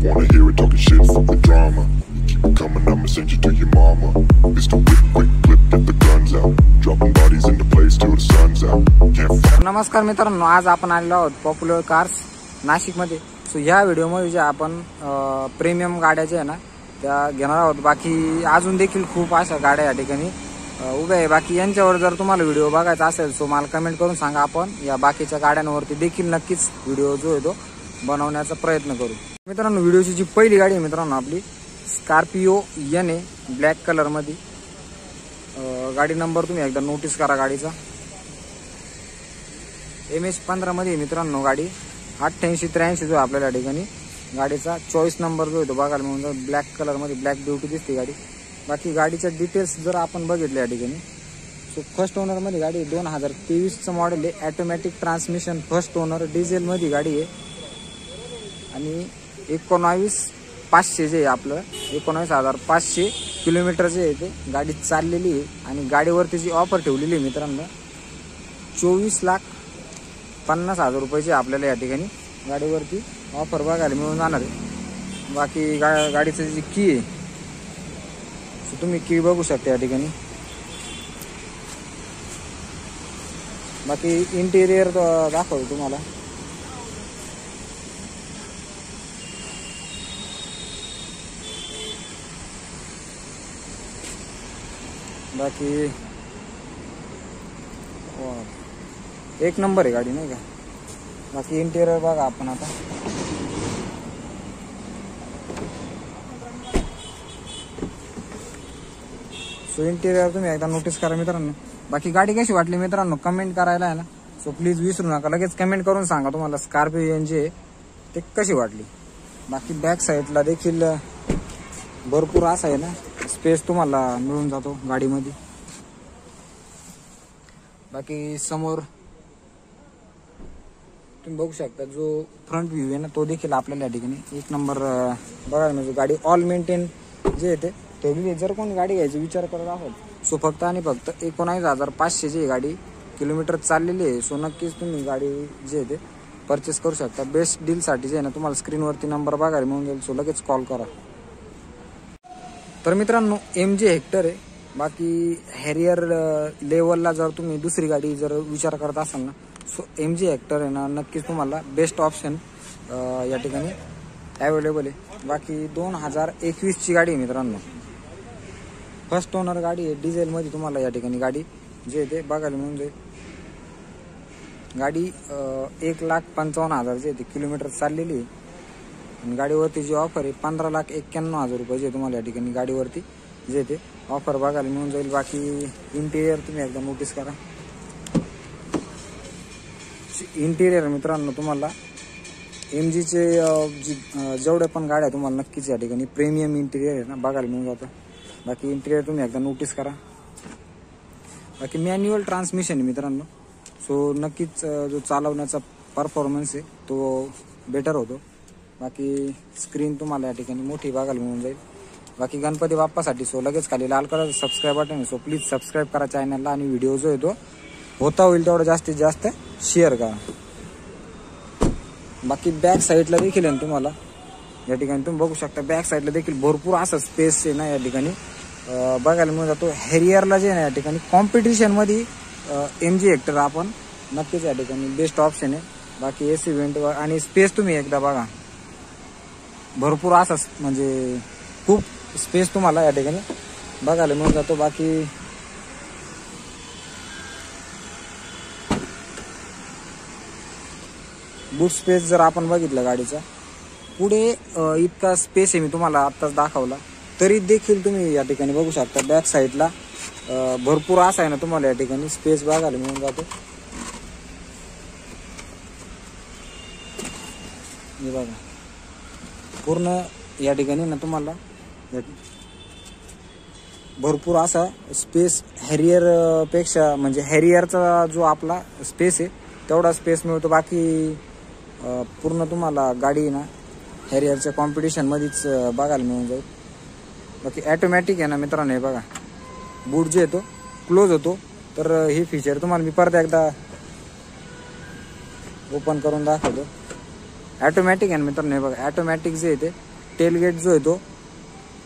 wanna hear it, talking shit, fuck the drama. Keep it coming, I'ma send you to your mama. Mr. Whip, quick flip, get the guns out. Dropping bodies in the place till the sun's out. Can't fuck. नमस्कार मित्रांनो, आज आपण आलेलो आहोत popular cars Nashik मध्ये. So ह्या video मध्ये जे आपण प्रीमियम गाड्या जे आहे ना त्या घेणार आहोत. बाकी अजून देखील खूप अशा गाड्या या ठिकाणी उभ्या आहे. बाकी यांच्यावर जर तुम्हाला व्हिडिओ बघायचा असेल सो मला कमेंट करून सांगा, आपण या बाकीच्या गाड्यांवरती देखील नक्कीच व्हिडिओ जो आहे तो बनवण्याचा प्रयत्न करू. मित्रांनो, व्हिडिओची जी पहिली गाडी आहे मित्रांनो आपली स्कॉर्पिओ एन आहे ब्लॅक कलर मध्ये. गाडी नंबर तुम्ही एकदा नोटीस करा गाडीचा. MH15 मध्ये मित्रांनो गाडी 8883 जो आपल्याला या ठिकाणी गाडीचा चॉईस नंबर जो आहे तो बघायला मिळून ब्लॅक कलर मध्ये ब्लॅक ब्युटी दिसते गाडी. बाकी गाडीच्या डिटेल्स जर आपण बघितले या ठिकाणी सो फर्स्ट ओनर मध्ये गाडी 2023चं मॉडेल आहे. Automatic transmission, first owner, diesel मध्ये गाडी आहे आणि 19,500 जे आहे आपलं 19,500 किलोमीटर जे आहे ते गाडी चाललेली आहे. आणि गाडीवरती जी ऑफर ठेवलेली आहे मित्रांनो 24,50,000 रुपयाची आपल्याला या ठिकाणी गाडीवरती ऑफर बघायला मिळून जाणार आहे. बाकी गाडीचं जी की आहे सो तुम्ही की बघू शकता या ठिकाणी. बाकी इंटेरियर दाखवतो तुम्हाला. बाकी एक नंबर आहे गाडी नाही का. बाकी इंटेरियर बघा आपण आता. सो इंटेरियर तुम्ही एकदा नोटीस करा मित्रांनो. बाकी गाडी कशी वाटली मित्रांनो कमेंट करायला आहे ना. सो प्लीज विसरू नका, लगेच कमेंट करून सांगा तुम्हाला स्कॉर्पिओ एन जे ते कशी वाटली. बाकी बॅक साईडला देखील भरपूर असा आहे ना स्पेस तुम्हाला मिळून जातो गाडीमध्ये. बाकी समोर तुम्ही बघू शकता जो फ्रंट व्ह्यू आहे ना तो देखील आपल्याला या ठिकाणी एक नंबर बघायला म्हणजे गाडी ऑल मेंटेन जे आहे ते ठेवलेली. जर कोणी गाडी घ्यायचा विचार करत असेल सो फक्त आणि फक्त 19,500 जी गाडी किलोमीटर चाललेली आहे. सो नक्कीच तुम्ही गाडी जे आहे ते परचेस करू शकता. बेस्ट डीलसाठी जे आहे ना तुम्हाला स्क्रीनवरती नंबर बघायला मिळून जाईल. सो लगेच कॉल करा. तर मित्रांनो MG हेक्टर आहे. बाकी हॅरियर लेवलला जर तुम्ही दुसरी गाडी जर विचार करत असाल ना सो MG हेक्टर आहे ना नक्कीच तुम्हाला बेस्ट ऑप्शन या ठिकाणी अवेलेबल आहे. बाकी 2021ची गाडी आहे मित्रांनो. फर्स्ट ओनर गाडी आहे. डिझेलमध्ये तुम्हाला या ठिकाणी गाडी जे आहे ते बघायला मिळून जाईल. गाडी 1,55,000 जे आहे ते किलोमीटर चाललेली आहे. आणि गाडीवरती जी ऑफर आहे 15,91,000 रुपयाची आहे तुम्हाला या ठिकाणी गाडीवरती जे ते ऑफर बघायला मिळून जाईल. बाकी इंटेरियर तुम्ही एकदा नोटीस करा. इंटेरियर मित्रांनो तुम्हाला MGचे जेवढे पण गाड्या तुम्हाला नक्कीच या ठिकाणी प्रीमियम इंटेरियर आहे ना बघायला मिळून जातं. बाकी इंटेरियर तुम्ही एकदा नोटीस करा. बाकी मॅन्युअल ट्रान्समिशन आहे मित्रांनो. सो नक्कीच जो चालवण्याचा परफॉर्मन्स आहे तो बेटर होतो. बाकी स्क्रीन तुम्हाला या ठिकाणी मोठी बघायला मिळून जाईल. बाकी गणपती बाप्पासाठी सो लगेच खाली लाल कलरचं सबस्क्राईब बटन आहे. सो प्लीज सबस्क्राईब करा चॅनलला आणि व्हिडिओ जो आहे तो होता होईल तेवढं जास्तीत जास्त शेअर करा. बाकी बॅक साईडला देखील आहे तुम्हाला या ठिकाणी तुम्ही बघू शकता. बॅक साईडला देखील भरपूर असं स्पेस आहे ना या ठिकाणी बघायला मिळून जातो. हॅरियरला जे आहे ना या ठिकाणी कॉम्पिटिशनमध्ये MG हेक्टर आपण नक्कीच या ठिकाणी बेस्ट ऑप्शन आहे. बाकी AC वेंट आणि स्पेस तुम्ही एकदा बघा. भरपूर असं म्हणजे खूप स्पेस तुम्हाला या ठिकाणी बघायला मिळून जातो. बाकी बूट स्पेस जर आपण बघितलं गाडीचा पुढे इतका स्पेस आहे मी तुम्हाला आत्ताच दाखवला तरी देखील तुम्ही या ठिकाणी बघू शकता. बॅक साईडला भरपूर असा आहे ना तुम्हाला या ठिकाणी स्पेस बघायला मिळून जातो. हे बघा पूर्ण या ठिकाणी ना तुम्हाला भरपूर असा स्पेस हॅरियर पेक्षा म्हणजे हॅरियरचा जो आपला स्पेस आहे तेवढा स्पेस मिळतो. बाकी पूर्ण तुम्हाला गाडी ना हॅरियरच्या कॉम्पिटिशनमध्येच बघायला मिळून जाईल. बाकी ऑटोमॅटिक आहे ना मित्रांनो. हे बघा बूट जे येतो क्लोज होतो. तर हे फीचर तुम्हाला मी परत एकदा ओपन करून दाखवतो. ऑटोमॅटिक आहे मित्रांनो. हे बघा ऑटोमॅटिक जे आहे ते टेलगेट जो आहे तो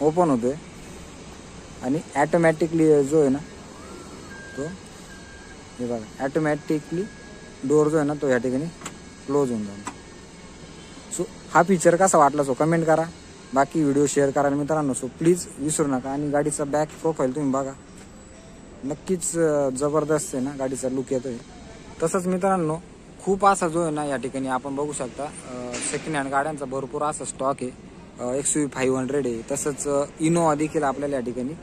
ओपन होतोय आणि ॲटोमॅटिकली जो आहे ना तो हे बघा ॲटोमॅटिकली डोअर जो आहे ना तो या ठिकाणी क्लोज होऊन जातो. सो हा फीचर कसा वाटला सो कमेंट करा. बाकी व्हिडिओ शेअर करा मित्रांनो. सो प्लीज विसरू नका. आणि गाडीचा बॅक प्रोफाईल तुम्ही बघा, नक्कीच जबरदस्त आहे ना गाडीचा लुक येतोय. तसंच मित्रांनो खूप असा जो आहे ना या ठिकाणी आपण बघू शकता सेकंड हँड गाड्यांचा भरपूर असा स्टॉक आहे. XUV 500 आहे. तसंच इनोवा देखील आपल्याला या ठिकाणी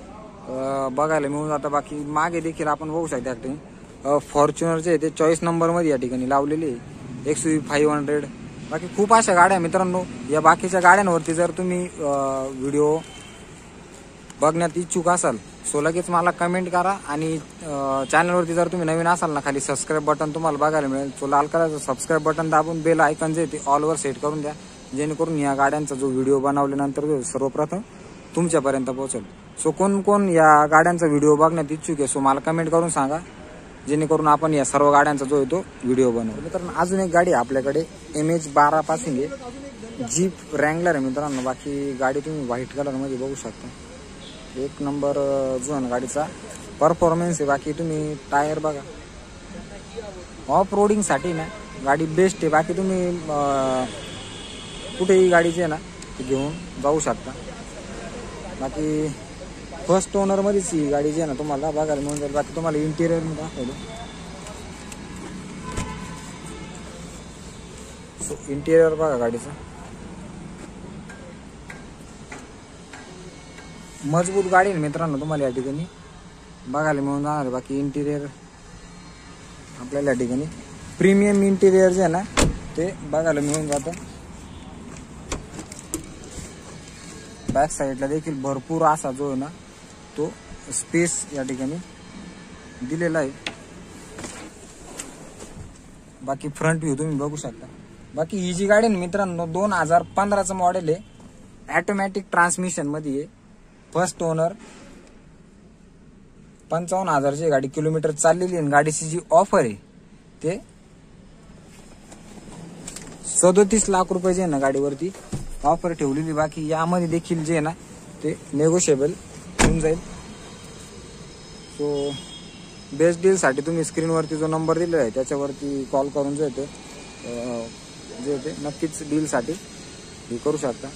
बघायला मिळून जातं. बाकी मागे देखील आपण बघू शकता या ठिकाणी फॉर्च्युनरचे ते 40 नंबरमध्ये या ठिकाणी लावलेले XUV 500. बाकी खूप अशा गाड्या मित्रांनो. या बाकीच्या गाड्यांवरती जर तुम्ही व्हिडिओ बघण्यात इच्छुक असाल सो लगेच मला कमेंट करा. आणि चॅनलवरती जर तुम्ही नवीन असाल ना खाली सबस्क्राईब बटन तुम्हाला बघायला मिळेल. सो लाल कलरचं सबस्क्राईब बटन दाबून बेल आयकॉन जे ते ऑलवर सेट करून द्या, जेणेकरून या गाड्यांचा जो व्हिडिओ बनवल्यानंतर सर्वप्रथम तुमच्यापर्यंत पोहोचेल. सो कोण कोण या गाड्यांचा व्हिडिओ बघण्यात इच्छुक आहे सो मला कमेंट करून सांगा, जेणेकरून आपण या सर्व गाड्यांचा जो आहे तो व्हिडिओ बनवू. मित्रांनो अजून एक गाडी आपल्याकडे MH12 पासिंग आहे, जीप रँगलर आहे मित्रांनो. बाकी गाडी तुम्ही व्हाईट कलरमध्ये बघू शकता. एक नंबर जो आहे ना गाडीचा परफॉर्मन्स आहे. बाकी तुम्ही टायर बघा, ऑफ रोडिंगसाठी ना गाडी बेस्ट आहे. बाकी तुम्ही कुठेही गाडीची आहे ना ती घेऊन जाऊ शकता. बाकी फर्स्ट ओनरमध्येच ही गाडी जी आहे ना तुम्हाला बघायला मिळून जाईल. बाकी तुम्हाला इंटिरियर मी दाखवतो. सो इंटिरियर बघा गाडीचं, मजबूत गाडी आहे मित्रांनो तुम्हाला या ठिकाणी बघायला मिळून जाणार आहे. बाकी इंटिरियर आपल्याला या ठिकाणी प्रीमियम इंटिरियर जे आहे ना ते बघायला मिळून जातं. बॅक साईडला देखील भरपूर असा जो आहे ना तो स्पेस या ठिकाणी दिलेला आहे. बाकी फ्रंट व्ह्यू तुम्ही बघू शकता. बाकी ही जी गाडी आहे मित्रांनो 2015चं मॉडेल आहे, ऑटोमॅटिक ट्रान्समिशन मध्ये आहे. फर्स्ट ओनर, 55,000ची गाडी किलोमीटर चाललेली आहे. गाडीची जी ऑफर आहे ते 37 लाख रुपये जे आहे ना गाडीवरती ऑफर ठेवलेली. बाकी यामध्ये देखील जे आहे ना ते नेगोशिएबल होऊन जाईल. सो बेस्ट डीलसाठी तुम्ही स्क्रीनवरती जो नंबर दिलेला आहे त्याच्यावरती कॉल करून जे येते नक्कीच डीलसाठी हे करू शकता.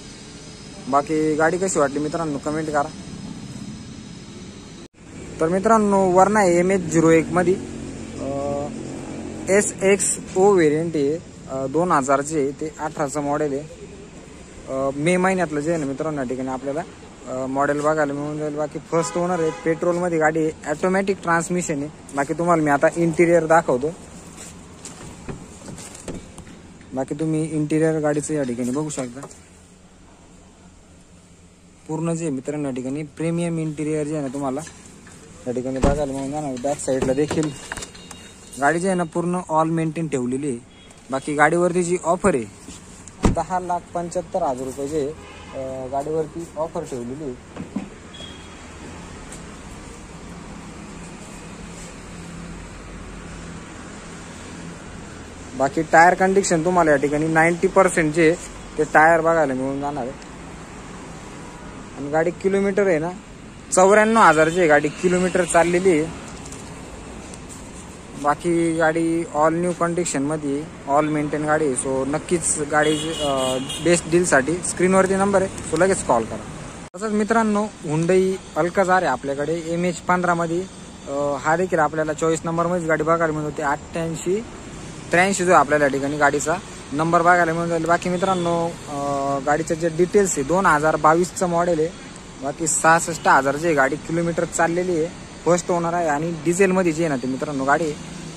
बाकी गाडी कशी वाटली मित्रांनो कमेंट करा. तर मित्रांनो वरना MH01 मध्ये SXO व्हेरियंट आहे, 2000चे ते 18चं मॉडेल आहे. मे महिन्यातलं जे आहे ना मित्रांनो या ठिकाणी आपल्याला मॉडेल बघायला मिळून जाईल. बाकी फर्स्ट ओनर आहे, पेट्रोलमध्ये गाडी आहे, ऑटोमॅटिक ट्रान्समिशन आहे. बाकी तुम्हाला मी आता इंटिरियर दाखवतो. बाकी तुम्ही इंटिरियर गाडीचं या ठिकाणी बघू शकता. पूर्ण जे मित्रांनो या ठिकाणी प्रीमियम इंटिरियर जे आहे ना तुम्हाला या ठिकाणी बघायला मिळून जाणार. बॅक साईडला देखील गाडी जी आहे ना पूर्ण ऑल मेंटेन ठेवलेली आहे. बाकी गाडीवरती जी ऑफर आहे 10,75,000 रुपये जे गाडीवरती ऑफर ठेवलेली आहे. बाकी टायर कंडिशन तुम्हाला या ठिकाणी 90% जे ते टायर बघायला मिळून जाणार आहे. आणि गाडी किलोमीटर आहे ना 94,000ची गाडी किलोमीटर चाललेली आहे. बाकी गाडी ऑल न्यू कंडिशन मध्ये ऑल मेंटेन गाडी आहे. सो नक्कीच गाडी बेस्ट डीलसाठी स्क्रीनवरती नंबर आहे सो लगेच कॉल करा. तसंच मित्रांनो हुंडई अल्काझार आहे आपल्याकडे MH15 मध्ये. हा देखील आपल्याला 24 नंबरमध्येच गाडी बघायला मिळून होते. 88-83 जो आपल्याला या ठिकाणी गाडीचा नंबर बघायला मिळून जाईल. बाकी मित्रांनो गाडीचे जे डिटेल्स आहे 2022चं मॉडेल आहे. बाकी 66,000ची गाडी किलोमीटर चाललेली आहे. फर्स्ट ओनर आहे आणि डिझेलमध्ये जे आहे ना ते मित्रांनो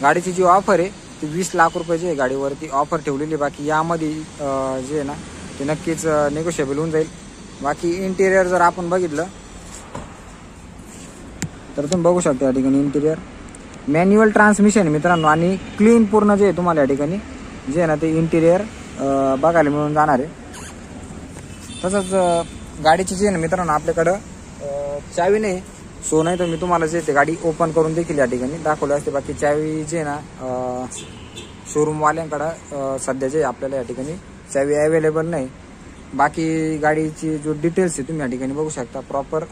गाडीची जी ऑफर आहे ती 20 लाख रुपयाची आहे. गाडीवरती ऑफर ठेवलेली. बाकी यामध्ये जे आहे ना ते नक्कीच नेगोशिएबल होऊन जाईल. बाकी इंटिरियर जर आपण बघितलं तर तुम्ही बघू शकता या ठिकाणी इंटिरियर मॅन्युअल ट्रान्समिशन मित्रांनो आणि क्लीन पूर्ण जे आहे तुम्हाला या ठिकाणी जे आहे ना ते इंटिरियर बघायला मिळून जाणार आहे. तसंच गाडीची जी आहे ना मित्रांनो आपल्याकडं चावी नाही. सो नाही तर मी तुम्हाला जे ते गाडी ओपन करून देखील या ठिकाणी दाखवली असते. बाकी चावी जे ना शोरूमवाल्यांकडं सध्या जे आपल्याला या ठिकाणी चावी अवेलेबल नाही. बाकी गाडीची जो डिटेल्स आहे तुम्ही या ठिकाणी बघू शकता. प्रॉपर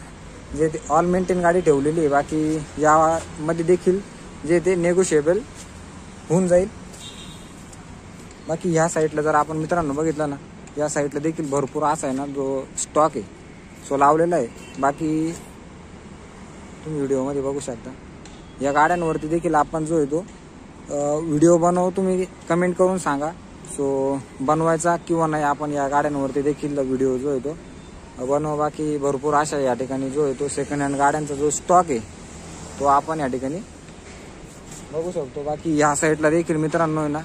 जे ते ऑल मेंटेन गाडी ठेवलेली आहे. बाकी यामध्ये देखील जे ते नेगोशिएबल होऊन जाईल. बाकी ह्या साईडला जर आपण मित्रांनो बघितलं ना, या साईडला देखील भरपूर असा आहे ना जो स्टॉक आहे सो लावलेला आहे. बाकी तुम्ही व्हिडिओमध्ये बघू शकता. या गाड्यांवरती देखील आपण जो आहे तो व्हिडिओ बनवू. तुम्ही कमेंट करून सांगा सो बनवायचा किंवा नाही. आपण या गाड्यांवरती देखील व्हिडिओ जो आहे तो बनवू. बाकी भरपूर अशा या ठिकाणी जो आहे तो सेकंड हँड गाड्यांचा जो स्टॉक आहे तो आपण या ठिकाणी बघू शकतो. बाकी ह्या साईडला देखील मित्रांनो आहे ना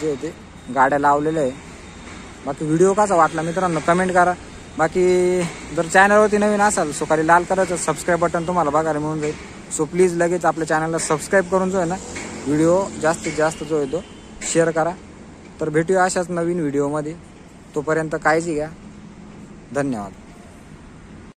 जे ते गाड्या लावलेल्या आहे. बाकी व्हिडिओ कसा वाटला मित्रांनो कमेंट करा. बाकी जर चॅनलवरती नवीन असाल सो खाली लाल कलरचं सबस्क्राईब बटन तुम्हाला बघायला मिळून जाईल. सो प्लीज लगेच आपल्या चॅनलला सबस्क्राईब करून जो आहे ना व्हिडिओ जास्तीत जास्त जो आहे तो शेअर करा. तर भेटूया अशाच नवीन व्हिडिओमध्ये. तोपर्यंत काळजी घ्या. धन्यवाद.